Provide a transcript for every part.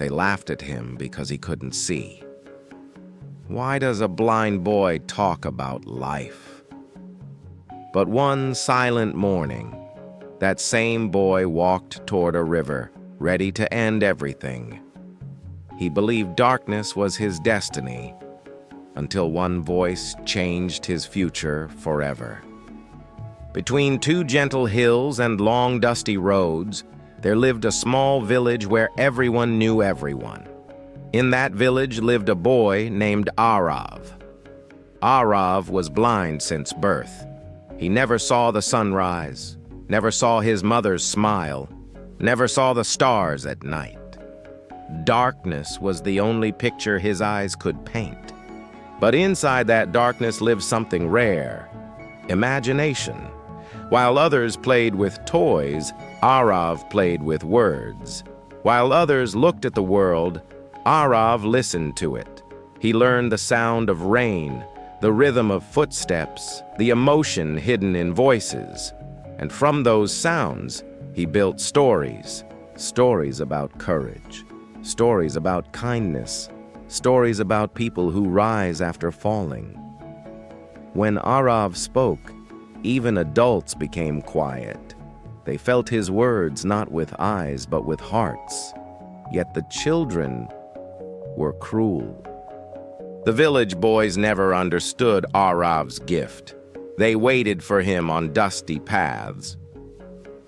They laughed at him because he couldn't see. Why does a blind boy talk about life? But one silent morning, that same boy walked toward a river, ready to end everything. He believed darkness was his destiny, until one voice changed his future forever. Between two gentle hills and long dusty roads, there lived a small village where everyone knew everyone. In that village lived a boy named Arav. Arav was blind since birth. He never saw the sunrise, never saw his mother's smile, never saw the stars at night. Darkness was the only picture his eyes could paint. But inside that darkness lived something rare: imagination. While others played with toys, Arav played with words. While others looked at the world, Arav listened to it. He learned the sound of rain, the rhythm of footsteps, the emotion hidden in voices. And from those sounds, he built stories. Stories about courage, stories about kindness, stories about people who rise after falling. When Arav spoke, even adults became quiet. They felt his words not with eyes but with hearts. Yet the children were cruel. The village boys never understood Arav's gift. They waited for him on dusty paths.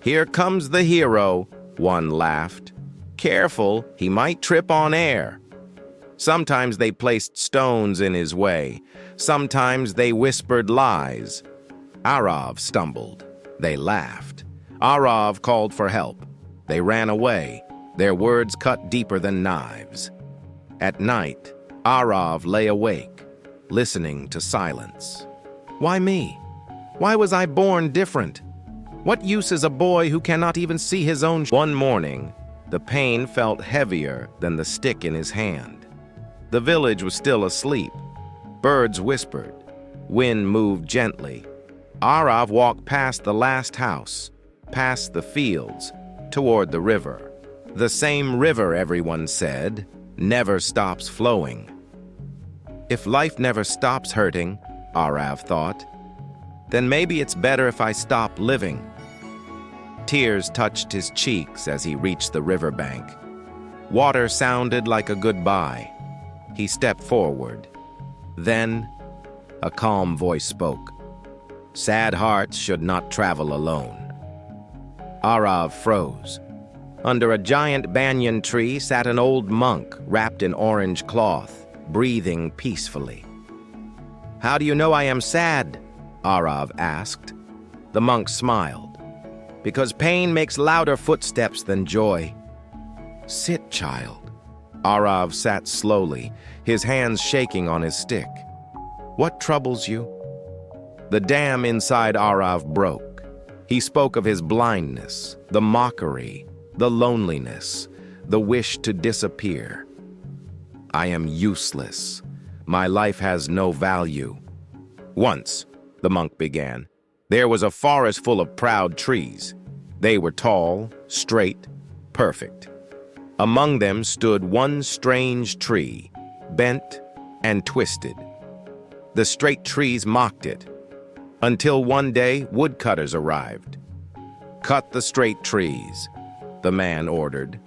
"Here comes the hero," one laughed. "Careful, he might trip on air." Sometimes they placed stones in his way. Sometimes they whispered lies. Arav stumbled. They laughed. Arav called for help. They ran away. Their words cut deeper than knives. At night, Arav lay awake, listening to silence. Why me? Why was I born different? What use is a boy who cannot even see his own? One morning, the pain felt heavier than the stick in his hand. The village was still asleep. Birds whispered. Wind moved gently. Arav walked past the last house, past the fields, toward the river. The same river, everyone said, never stops flowing. If life never stops hurting, Arav thought, then maybe it's better if I stop living. Tears touched his cheeks as he reached the riverbank. Water sounded like a goodbye. He stepped forward. Then, a calm voice spoke. Sad hearts should not travel alone. Arav froze. Under a giant banyan tree sat an old monk wrapped in orange cloth, breathing peacefully. "How do you know I am sad?" Arav asked. The monk smiled. "Because pain makes louder footsteps than joy." "Sit, child." Arav sat slowly, his hands shaking on his stick. "What troubles you?" The dam inside Arav broke. He spoke of his blindness, the mockery, the loneliness, the wish to disappear. "I am useless. My life has no value." "Once," the monk began, "there was a forest full of proud trees. They were tall, straight, perfect. Among them stood one strange tree, bent and twisted. The straight trees mocked it, until one day woodcutters arrived. 'Cut the straight trees,' the man ordered.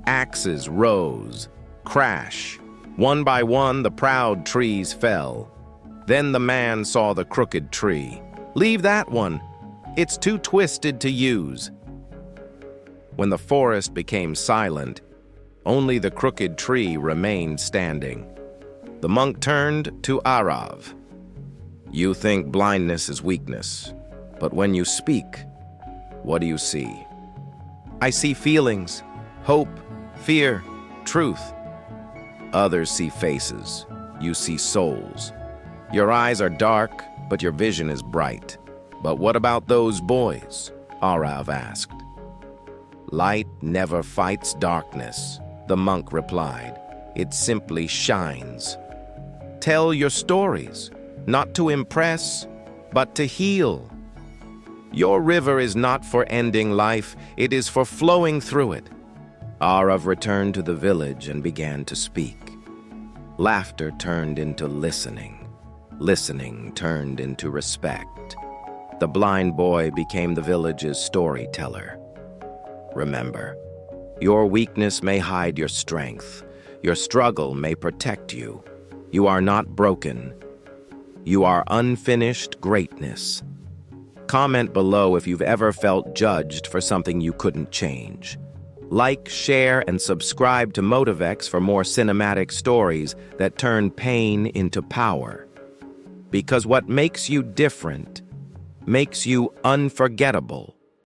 Axes rose, crash. One by one, the proud trees fell. Then the man saw the crooked tree. 'Leave that one. It's too twisted to use.' When the forest became silent, only the crooked tree remained standing. The monk turned to Arav. "You think blindness is weakness, but when you speak, what do you see?" "I see feelings, hope, fear, truth." "Others see faces. You see souls. Your eyes are dark, but your vision is bright." "But what about those boys?" Arav asked. "Light never fights darkness," the monk replied. "It simply shines." "Tell your stories, not to impress, but to heal. Your river is not for ending life, it is for flowing through it. Arav returned to the village and began to speak. Laughter turned into listening. Listening turned into respect. The blind boy became the village's storyteller. Remember, your weakness may hide your strength. Your struggle may protect you. You are not broken. You are unfinished greatness. Comment below if you've ever felt judged for something you couldn't change. Like, share, and subscribe to Motivex for more cinematic stories that turn pain into power. Because what makes you different makes you unforgettable.